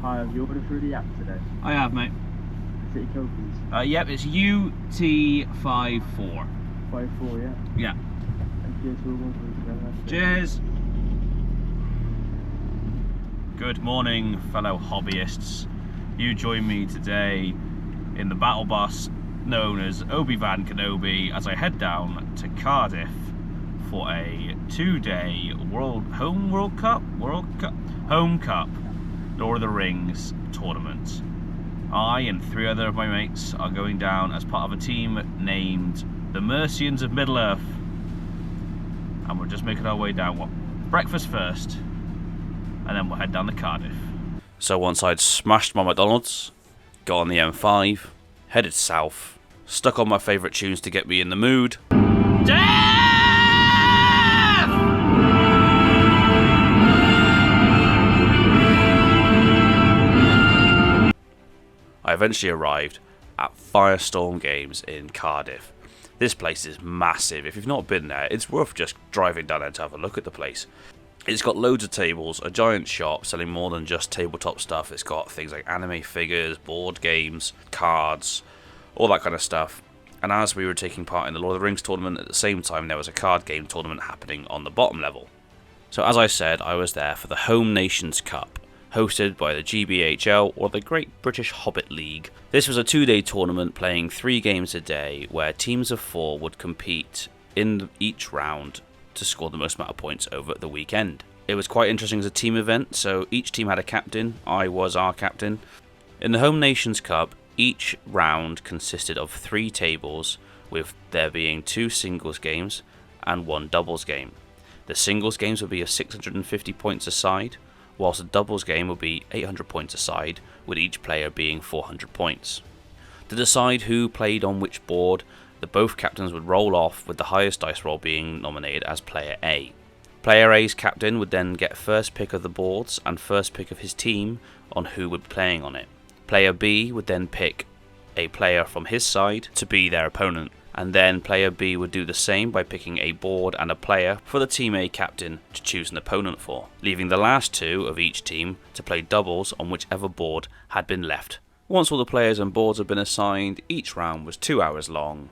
Hi, have you ordered through the app today? I have, mate. City code, please. Yep, it's UT54. 54, yeah? Yeah. Thank you, so we'll go through. Cheers. Good morning, fellow hobbyists. You join me today in the battle bus known as Obi-Wan Kenobi as I head down to Cardiff for a 2-day Home Cup Lord of the Rings tournament. I and 3 other of my mates are going down as part of a team named the Mercians of Middle-earth, and we're just making our way down. Breakfast first, and then we'll head down to Cardiff. So once I'd smashed my McDonald's, got on the M5, headed south, stuck on my favourite tunes to get me in the mood. I eventually arrived at FireStorm Games in Cardiff. This place is massive. If you've not been there, it's worth just driving down there to have a look at the place. It's got loads of tables, a giant shop selling more than just tabletop stuff. It's got things like anime figures, board games, cards, all that kind of stuff. And as we were taking part in the Lord of the Rings tournament, at the same time there was a card game tournament happening on the bottom level. So as I said, I was there for the Home Nations Cup, hosted by the GBHL, or the Great British Hobbit League. This was a 2-day tournament playing 3 games a day, where teams of 4 would compete in each round to score the most amount of points over the weekend. It was quite interesting as a team event, so each team had a captain. I was our captain. In the Home Nations Cup, each round consisted of 3 tables, with there being 2 singles games and 1 doubles game. The singles games would be of 650 points a side, whilst the doubles game would be 800 points a side, with each player being 400 points. To decide who played on which board, the both captains would roll off, with the highest dice roll being nominated as Player A. Player A's captain would then get first pick of the boards and first pick of his team on who would be playing on it. Player B would then pick a player from his side to be their opponent, and then Player B would do the same by picking a board and a player for the Team A captain to choose an opponent for, leaving the last 2 of each team to play doubles on whichever board had been left. Once all the players and boards had been assigned, each round was 2 hours long.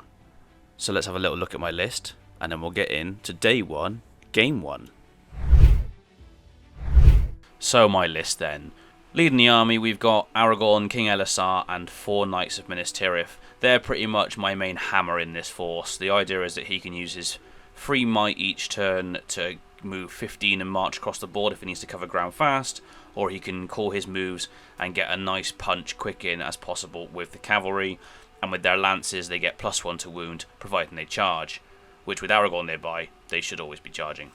So let's have a little look at my list, and then we'll get into day 1, game 1. So my list then. Leading the army, we've got Aragorn, King Elisar, and 4 Knights of Minas Tirith. They're pretty much my main hammer in this force. The idea is that he can use his 3 might each turn to move 15 and march across the board if he needs to cover ground fast, or he can call his moves and get a nice punch quick in as possible with the cavalry, and with their lances they get +1 to wound, providing they charge, which with Aragorn nearby, they should always be charging.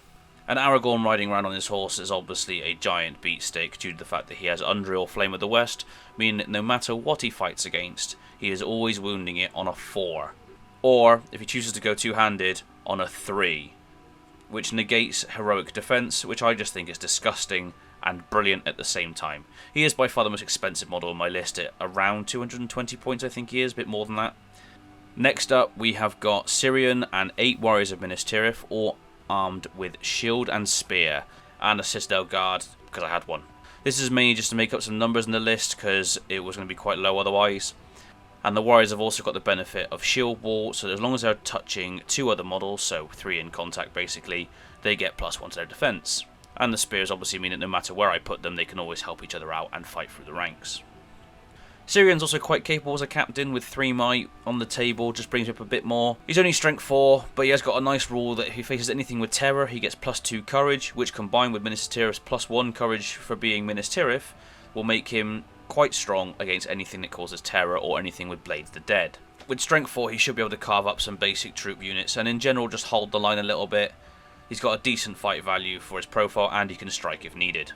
And Aragorn riding around on his horse is obviously a giant beatstick due to the fact that he has Undril, Flame of the West, meaning that no matter what he fights against, he is always wounding it on a 4. Or, if he chooses to go two-handed, on a 3, which negates heroic defense, which I just think is disgusting and brilliant at the same time. He is by far the most expensive model on my list at around 220 points, I think he is, a bit more than that. Next up, we have got Cirion and 8 Warriors of Minas Tirith, all armed with shield and spear, and a Citadel Guard, because I had one. This is mainly just to make up some numbers in the list, because it was going to be quite low otherwise. And the Warriors have also got the benefit of shield wall, so as long as they're touching 2 other models, so 3 in contact basically, they get +1 to their defense. And the spears obviously mean that no matter where I put them, they can always help each other out and fight through the ranks. Cirion's also quite capable as a captain, with 3 might on the table, just brings up a bit more. He's only strength 4, but he has got a nice rule that if he faces anything with terror, he gets +2 courage, which combined with Minas Tirith's +1 courage for being Minas Tirith, will make him quite strong against anything that causes terror or anything with Blades the Dead. With strength 4, he should be able to carve up some basic troop units, and in general just hold the line a little bit. He's got a decent fight value for his profile, and he can strike if needed.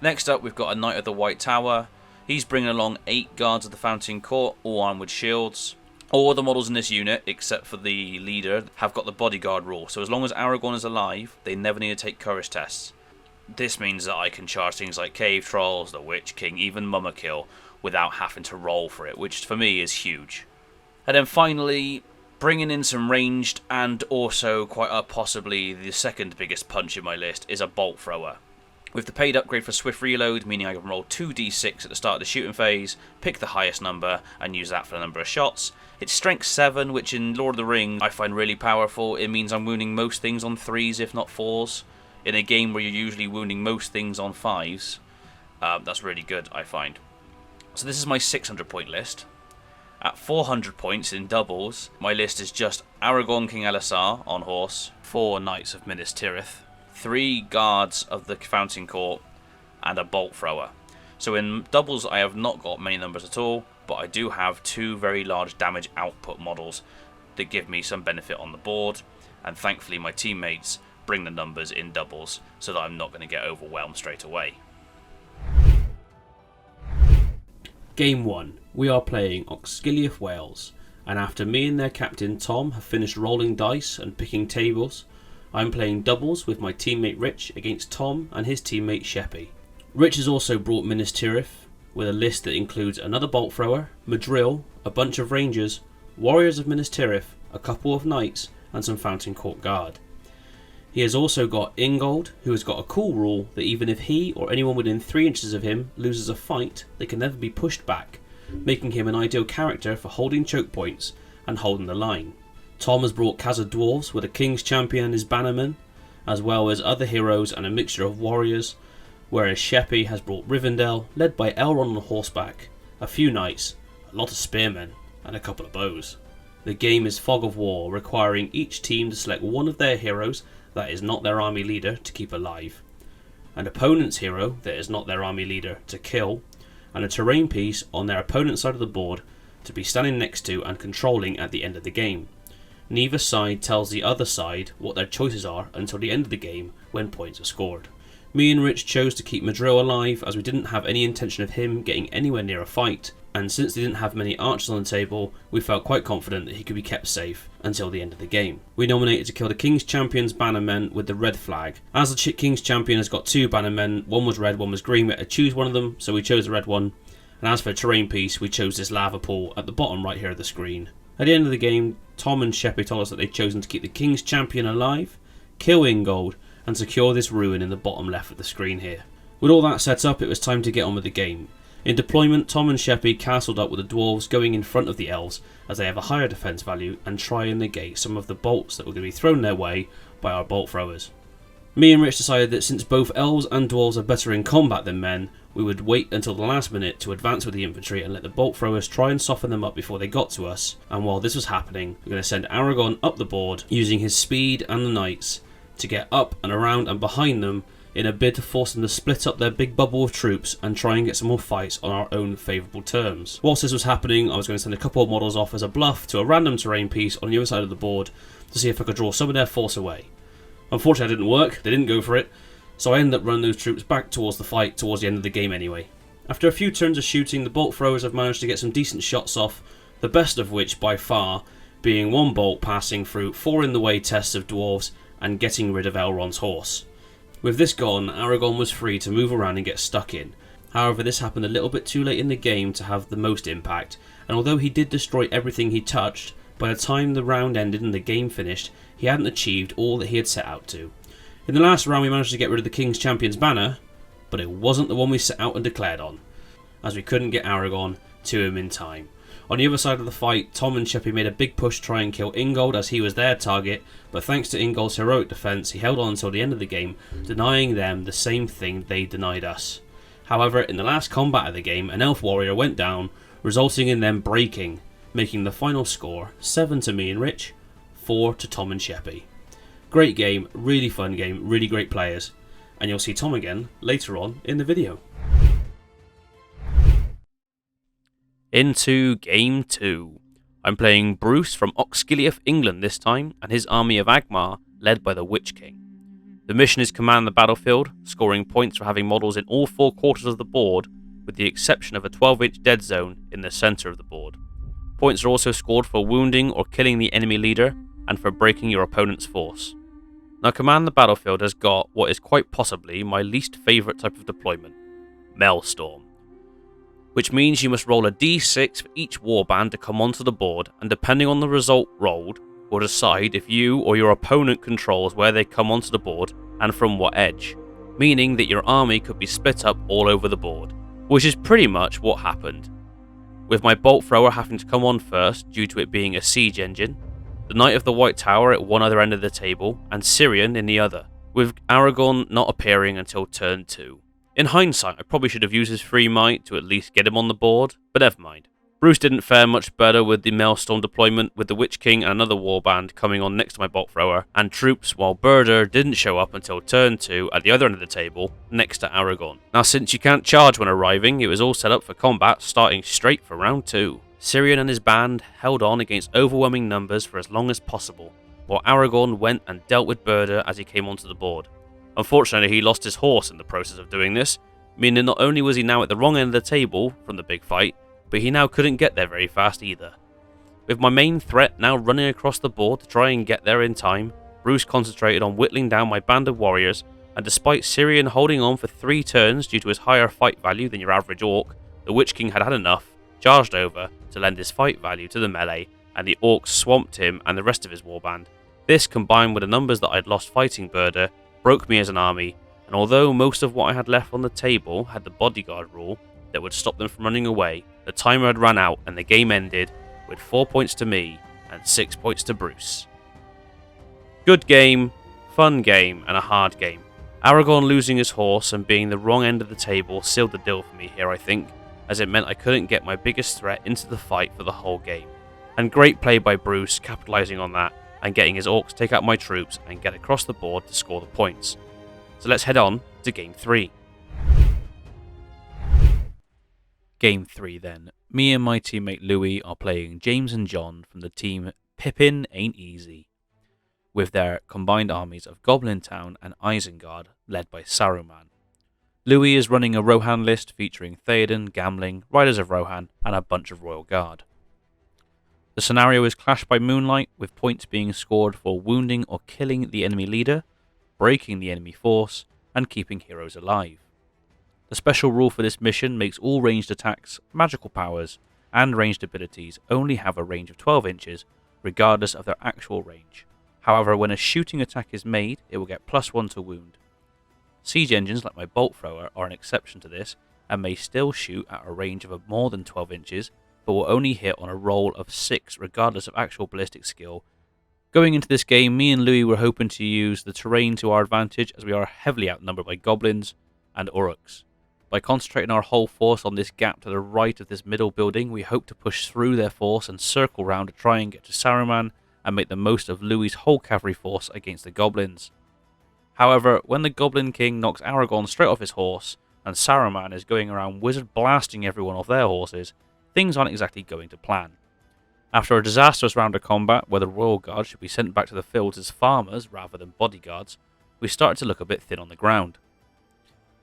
Next up, we've got a Knight of the White Tower. He's bringing along 8 Guards of the Fountain Court, all armed with shields. All the models in this unit, except for the leader, have got the bodyguard rule, so as long as Aragorn is alive, they never need to take courage tests. This means that I can charge things like Cave Trolls, the Witch King, even Mummakill, without having to roll for it, which for me is huge. And then finally, bringing in some ranged, and also quite possibly the second biggest punch in my list, is a Bolt Thrower. With the paid upgrade for Swift Reload, meaning I can roll 2d6 at the start of the shooting phase, pick the highest number, and use that for the number of shots. It's Strength 7, which in Lord of the Rings I find really powerful. It means I'm wounding most things on 3s, if not 4s. In a game where you're usually wounding most things on 5s, that's really good, I find. So this is my 600 point list. At 400 points in doubles, my list is just Aragorn King Elisar on horse, 4 Knights of Minas Tirith, 3 Guards of the Fountain Court, and a Bolt Thrower. So in doubles I have not got many numbers at all, but I do have 2 very large damage output models that give me some benefit on the board, and thankfully my teammates bring the numbers in doubles so that I'm not going to get overwhelmed straight away. Game 1. We are playing Oxgiliath Wales, and after me and their captain Tom have finished rolling dice and picking tables, I'm playing doubles with my teammate Rich against Tom and his teammate Sheppy. Rich has also brought Minas Tirith with a list that includes another Bolt Thrower, Madril, a bunch of Rangers, Warriors of Minas Tirith, a couple of Knights, and some Fountain Court Guard. He has also got Ingold, who has got a cool rule that even if he or anyone within 3 inches of him loses a fight, they can never be pushed back, making him an ideal character for holding choke points and holding the line. Tom has brought Khazad Dwarves with a King's Champion and his Bannerman, as well as other heroes and a mixture of warriors, whereas Sheppy has brought Rivendell, led by Elrond on horseback, a few knights, a lot of spearmen, and a couple of bows. The game is Fog of War, requiring each team to select one of their heroes that is not their army leader to keep alive, an opponent's hero that is not their army leader to kill, and a terrain piece on their opponent's side of the board to be standing next to and controlling at the end of the game. Neither side tells the other side what their choices are until the end of the game when points are scored. Me and Rich chose to keep Madril alive as we didn't have any intention of him getting anywhere near a fight, and since they didn't have many archers on the table, we felt quite confident that he could be kept safe until the end of the game. We nominated to kill the King's Champion's Bannermen with the red flag. As the King's Champion has got 2 Bannermen, one was red, one was green, we had to choose one of them, so we chose the red one. And as for terrain piece, we chose this lava pool at the bottom right here of the screen. At the end of the game, Tom and Sheppy told us that they'd chosen to keep the King's Champion alive, kill Ingold, and secure this ruin in the bottom left of the screen here. With all that set up, it was time to get on with the game. In deployment, Tom and Sheppy castled up with the dwarves going in front of the elves as they have a higher defense value and try and negate some of the bolts that were going to be thrown their way by our bolt throwers. Me and Rich decided that since both elves and dwarves are better in combat than men, we would wait until the last minute to advance with the infantry and let the bolt throwers try and soften them up before they got to us, and while this was happening, we're going to send Aragorn up the board using his speed and the knights to get up and around and behind them in a bid to force them to split up their big bubble of troops and try and get some more fights on our own favourable terms. Whilst this was happening, I was going to send a couple of models off as a bluff to a random terrain piece on the other side of the board to see if I could draw some of their force away. Unfortunately, it didn't work, they didn't go for it, so I ended up running those troops back towards the fight towards the end of the game anyway. After a few turns of shooting, the bolt throwers have managed to get some decent shots off, the best of which by far being one bolt passing through 4 in the way tests of dwarves and getting rid of Elrond's horse. With this gone, Aragorn was free to move around and get stuck in. However, this happened a little bit too late in the game to have the most impact, and although he did destroy everything he touched, by the time the round ended and the game finished, he hadn't achieved all that he had set out to. In the last round we managed to get rid of the King's Champion's banner, but it wasn't the one we set out and declared on, as we couldn't get Aragorn to him in time. On the other side of the fight, Tom and Sheppy made a big push to try and kill Ingold as he was their target, but thanks to Ingold's heroic defence, he held on until the end of the game, denying them the same thing they denied us. However, in the last combat of the game, an elf warrior went down, resulting in them breaking, making the final score 7 to me and Rich, 4 to Tom and Sheppy. Great game, really fun game, really great players, and you'll see Tom again later on in the video. Into Game 2. I'm playing Bruce from Oxgiliath, England this time, and his army of Agmar, led by the Witch King. The mission is command the battlefield, scoring points for having models in all 4 quarters of the board, with the exception of a 12-inch dead zone in the centre of the board. Points are also scored for wounding or killing the enemy leader, and for breaking your opponent's force. Now command the battlefield has got what is quite possibly my least favourite type of deployment, Maelstrom, which means you must roll a d6 for each warband to come onto the board, and depending on the result rolled, will decide if you or your opponent controls where they come onto the board and from what edge. meaning that your army could be split up all over the board, which is pretty much what happened. With my bolt thrower having to come on first due to it being a siege engine, the Knight of the White Tower at one other end of the table, and Syrian in the other, with Aragorn not appearing until turn 2. In hindsight, I probably should have used his free might to at least get him on the board, but never mind. Bruce didn't fare much better with the Maelstrom deployment, with the Witch King and another warband coming on next to my bolt thrower, and troops, while Burdr didn't show up until turn 2 at the other end of the table, next to Aragorn. Now, since you can't charge when arriving, it was all set up for combat, starting straight for round 2. Syrian and his band held on against overwhelming numbers for as long as possible, while Aragorn went and dealt with Burdr as he came onto the board. Unfortunately, he lost his horse in the process of doing this, meaning not only was he now at the wrong end of the table from the big fight, but he now couldn't get there very fast either. With my main threat now running across the board to try and get there in time, Bruce concentrated on whittling down my band of warriors, and despite Syrian holding on for 3 turns due to his higher fight value than your average orc, the Witch King had had enough, charged over to lend his fight value to the melee, and the orcs swamped him and the rest of his warband. This, combined with the numbers that I'd lost fighting Burdr, broke me as an army, and although most of what I had left on the table had the bodyguard rule that would stop them from running away, the timer had run out and the game ended with 4 points to me and 6 points to Bruce. Good game, fun game, and a hard game. Aragorn losing his horse and being the wrong end of the table sealed the deal for me here, I think, as it meant I couldn't get my biggest threat into the fight for the whole game. And great play by Bruce, capitalising on that and getting his orcs take out my troops and get across the board to score the points. So let's head on to Game 3. Game 3 then. Me and my teammate Louis are playing James and John from the team Pippin Ain't Easy, with their combined armies of Goblin Town and Isengard, led by Saruman. Louis is running a Rohan list featuring Theoden, Gamling, Riders of Rohan, and a bunch of Royal Guard. The scenario is Clash by Moonlight, with points being scored for wounding or killing the enemy leader, breaking the enemy force, and keeping heroes alive. The special rule for this mission makes all ranged attacks, magical powers, and ranged abilities only have a range of 12 inches, regardless of their actual range. However, when a shooting attack is made, it will get +1 to wound. Siege engines like my bolt thrower are an exception to this, and may still shoot at a range of more than 12 inches, but will only hit on a roll of 6 regardless of actual ballistic skill. Going into this game, me and Louis were hoping to use the terrain to our advantage, as we are heavily outnumbered by goblins and uruks. By concentrating our whole force on this gap to the right of this middle building, we hope to push through their force and circle round to try and get to Saruman and make the most of Louis' whole cavalry force against the goblins. However, when the Goblin King knocks Aragorn straight off his horse, and Saruman is going around wizard blasting everyone off their horses, things aren't exactly going to plan. After a disastrous round of combat, where the Royal Guard should be sent back to the fields as farmers rather than bodyguards, we started to look a bit thin on the ground.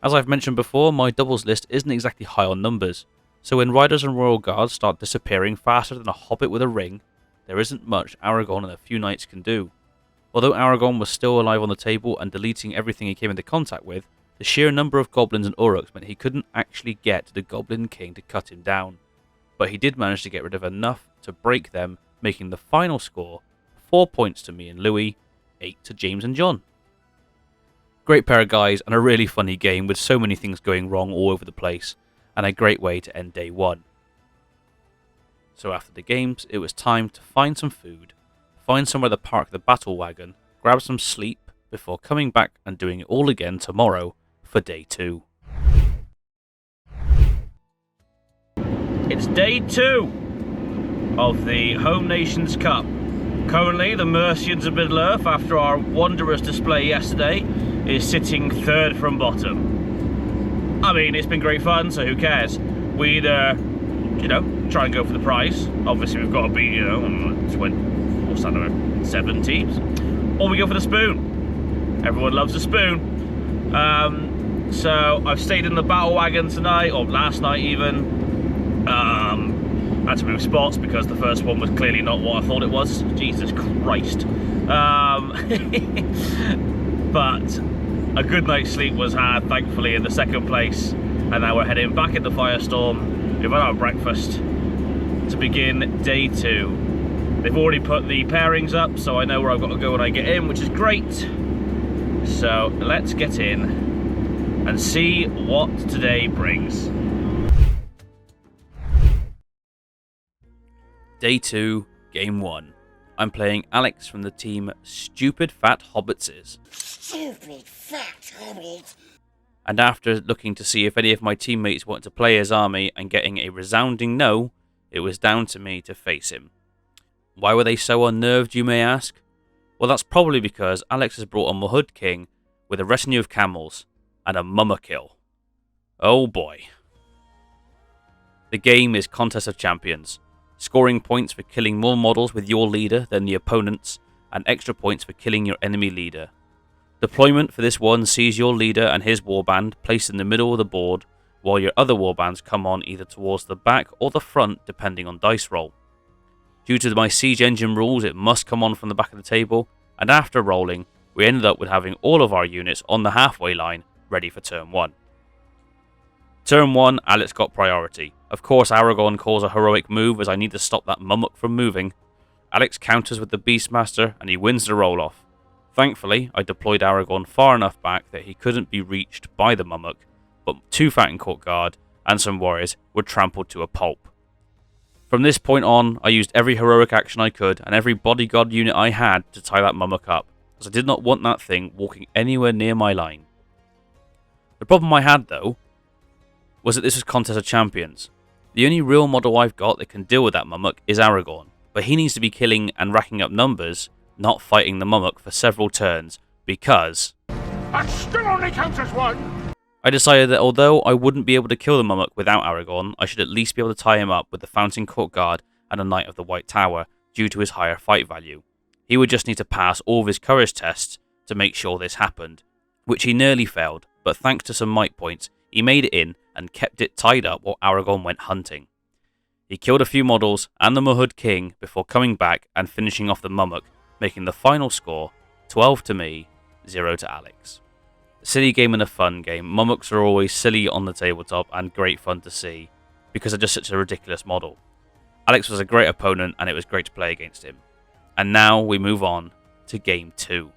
As I've mentioned before, my doubles list isn't exactly high on numbers, so when Riders and Royal Guards start disappearing faster than a hobbit with a ring, there isn't much Aragorn and a few knights can do. Although Aragorn was still alive on the table and deleting everything he came into contact with, the sheer number of goblins and uruks meant he couldn't actually get to the Goblin King to cut him down. But he did manage to get rid of enough to break them, making the final score 4 points to me and Louis, 8 to James and John. Great pair of guys and a really funny game with so many things going wrong all over the place, and a great way to end day 1. So after the games, it was time to find some food, find somewhere to park the battle wagon, grab some sleep, before coming back and doing it all again tomorrow for day 2. It's day 2 of the Home Nations Cup. Currently, the Mercians of Middle-earth, after our wondrous display yesterday, is sitting 3rd from bottom. I mean, it's been great fun, so who cares? We either, try and go for the prize. Obviously, we've got to beat, 7 teams. Or we go for the spoon. Everyone loves a spoon. So I've stayed in the battle wagon tonight, or last night even. Had to move spots because the first one was clearly not what I thought it was. Jesus Christ. But a good night's sleep was had, thankfully, in the second place. And now we're heading back into Firestorm. We've had our breakfast to begin day 2. They've already put the pairings up, so I know where I've got to go when I get in, which is great. So let's get in and see what today brings. Day 2, Game 1. I'm playing Alex from the team Stupid Fat Hobbitses. Stupid fat hobbit. And after looking to see if any of my teammates wanted to play his army and getting a resounding no, it was down to me to face him. Why were they so unnerved, you may ask? Well, that's probably because Alex has brought a Mahud King with a retinue of camels and a mummer kill. Oh boy. The game is Contest of Champions. Scoring points for killing more models with your leader than the opponent's, and extra points for killing your enemy leader. Deployment for this one sees your leader and his warband placed in the middle of the board, while your other warbands come on either towards the back or the front depending on dice roll. Due to my siege engine rules, it must come on from the back of the table, and after rolling, we ended up with having all of our units on the halfway line ready for turn 1. Turn 1, Alex got priority. Of course, Aragorn calls a heroic move as I need to stop that mummock from moving. Alex counters with the Beastmaster and he wins the roll-off. Thankfully, I deployed Aragorn far enough back that he couldn't be reached by the mummock, but 2 Fattened Court Guard and some warriors were trampled to a pulp. From this point on, I used every heroic action I could and every bodyguard unit I had to tie that mummock up, as I did not want that thing walking anywhere near my line. The problem I had, though, was that this was Contest of Champions. The only real model I've got that can deal with that mummock is Aragorn, but he needs to be killing and racking up numbers, not fighting the mummock for several turns, because That still only counts as 1. I decided that although I wouldn't be able to kill the mummock without Aragorn, I should at least be able to tie him up with the Fountain Court Guard and a Knight of the White Tower due to his higher fight value. He would just need to pass all of his courage tests to make sure this happened, which he nearly failed, but thanks to some might points, he made it in and kept it tied up while Aragorn went hunting. He killed a few models and the Mahud King before coming back and finishing off the mummock, making the final score 12 to me, 0 to Alex. A silly game and a fun game. Mummocks are always silly on the tabletop and great fun to see, because they're just such a ridiculous model. Alex was a great opponent and it was great to play against him. And now we move on to Game 2.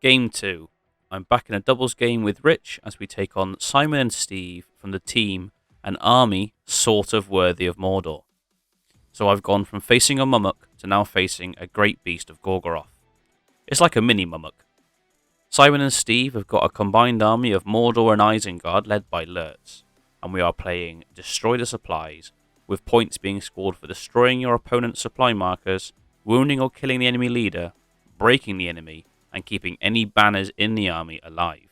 Game 2. I'm back in a doubles game with Rich as we take on Simon and Steve from the team An Army Sort of Worthy of Mordor. So I've gone from facing a mummock to now facing a great beast of Gorgoroth. It's like a mini mummock. Simon and Steve have got a combined army of Mordor and Isengard led by Lurtz, and we are playing Destroy the Supplies, with points being scored for destroying your opponent's supply markers, wounding or killing the enemy leader, breaking the enemy, and keeping any banners in the army alive.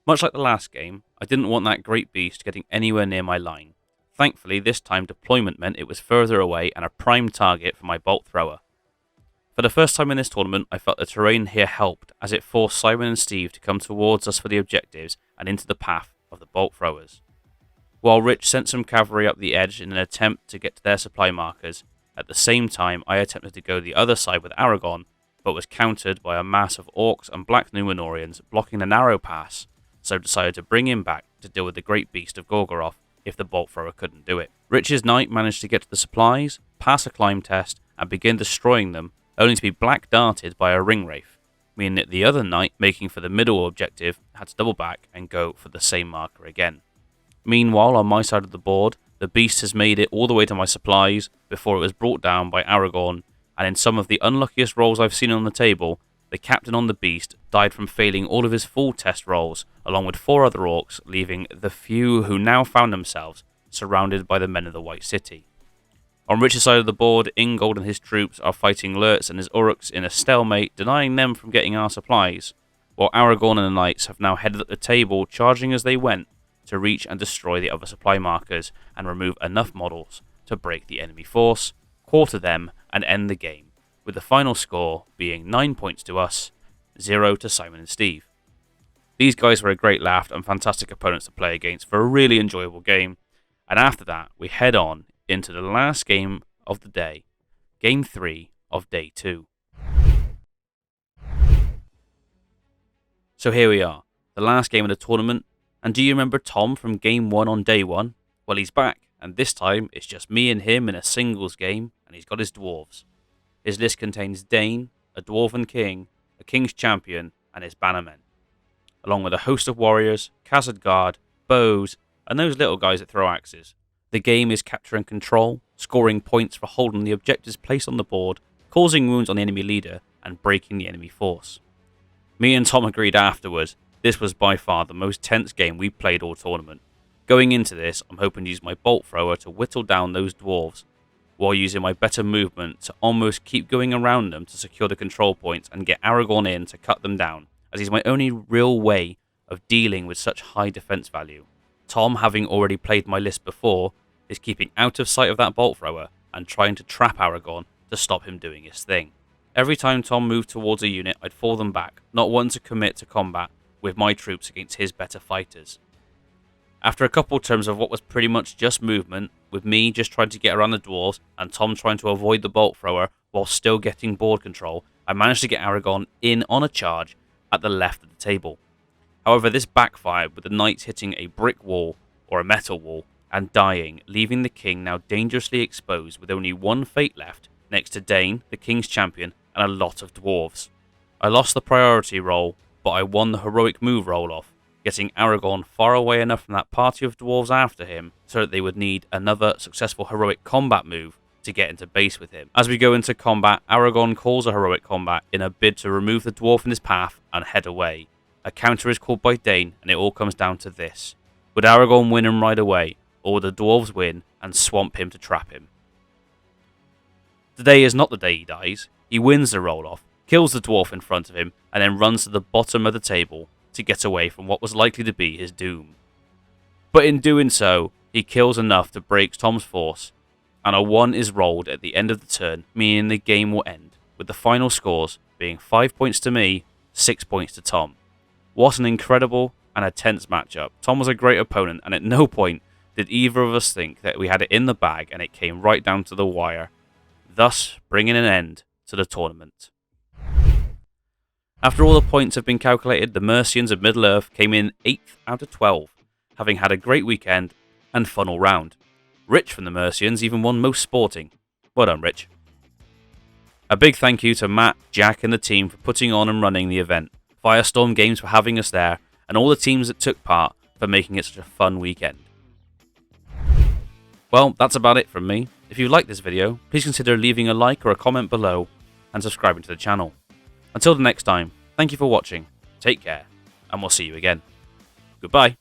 Much like the last game, I didn't want that great beast getting anywhere near my line. Thankfully, this time deployment meant it was further away and a prime target for my bolt thrower. For the first time in this tournament, I felt the terrain here helped, as it forced Simon and Steve to come towards us for the objectives and into the path of the bolt throwers. While Rich sent some cavalry up the edge in an attempt to get to their supply markers, at the same time I attempted to go the other side with Aragorn, but was countered by a mass of orcs and black Númenóreans blocking the narrow pass, so decided to bring him back to deal with the great beast of Gorgoroth if the bolt thrower couldn't do it. Rich's knight managed to get to the supplies, pass a climb test, and begin destroying them, only to be black darted by a ring wraith, meaning that the other knight, making for the middle objective, had to double back and go for the same marker again. Meanwhile, on my side of the board, the beast has made it all the way to my supplies before it was brought down by Aragorn, and in some of the unluckiest rolls I've seen on the table, the captain on the beast died from failing all of his full test rolls, along with 4 other orcs, leaving the few who now found themselves surrounded by the men of the White City. On Rich's side of the board, Ingold and his troops are fighting Lurtz and his Uruks in a stalemate, denying them from getting our supplies, while Aragorn and the knights have now headed up the table, charging as they went, to reach and destroy the other supply markers and remove enough models to break the enemy force, quarter them, and end the game, with the final score being 9 points to us, 0 to Simon and Steve. These guys were a great laugh and fantastic opponents to play against for a really enjoyable game, and after that we head on into the last game of the day, Game 3 of Day 2. So here we are, the last game of the tournament, and do you remember Tom from Game 1 on Day 1? Well, he's back, and this time it's just me and him in a singles game, and he's got his dwarves. His list contains Dane, a Dwarven King, a King's Champion, and his bannermen, along with a host of warriors, castled guard, bows, and those little guys that throw axes. The game is capture and control, scoring points for holding the objectives placed on the board, causing wounds on the enemy leader, and breaking the enemy force. Me and Tom agreed afterwards, this was by far the most tense game we played all tournament. Going into this, I'm hoping to use my bolt thrower to whittle down those dwarves, while using my better movement to almost keep going around them to secure the control points and get Aragorn in to cut them down, as he's my only real way of dealing with such high defense value. Tom, having already played my list before, is keeping out of sight of that bolt thrower and trying to trap Aragorn to stop him doing his thing. Every time Tom moved towards a unit, I'd fall them back, not wanting to commit to combat with my troops against his better fighters. After a couple turns of what was pretty much just movement, with me just trying to get around the dwarves and Tom trying to avoid the bolt thrower while still getting board control, I managed to get Aragorn in on a charge at the left of the table. However, this backfired with the knights hitting a brick wall or a metal wall and dying, leaving the king now dangerously exposed with only one fate left next to Dane, the king's champion, and a lot of dwarves. I lost the priority roll, but I won the heroic move roll off, getting Aragorn far away enough from that party of dwarves after him so that they would need another successful heroic combat move to get into base with him. As we go into combat, Aragorn calls a heroic combat in a bid to remove the dwarf in his path and head away. A counter is called by Dane, and it all comes down to this. Would Aragorn win and ride away, or would the dwarves win and swamp him to trap him? Today is not the day he dies. He wins the roll-off, kills the dwarf in front of him, and then runs to the bottom of the table to get away from what was likely to be his doom. But in doing so, he kills enough to break Tom's force, and a 1 is rolled at the end of the turn, meaning the game will end, with the final scores being 5 points to me, 6 points to Tom. What an incredible and a tense matchup. Tom was a great opponent, and at no point did either of us think that we had it in the bag, and it came right down to the wire, thus bringing an end to the tournament. After all the points have been calculated, the Mercians of Middle-earth came in 8th out of 12, having had a great weekend and fun all round. Rich from the Mercians even won most sporting. Well done, Rich. A big thank you to Matt, Jack and the team for putting on and running the event, FireStorm Games for having us there, and all the teams that took part for making it such a fun weekend. Well, that's about it from me. If you liked this video, please consider leaving a like or a comment below and subscribing to the channel. Until the next time, thank you for watching, take care, and we'll see you again. Goodbye.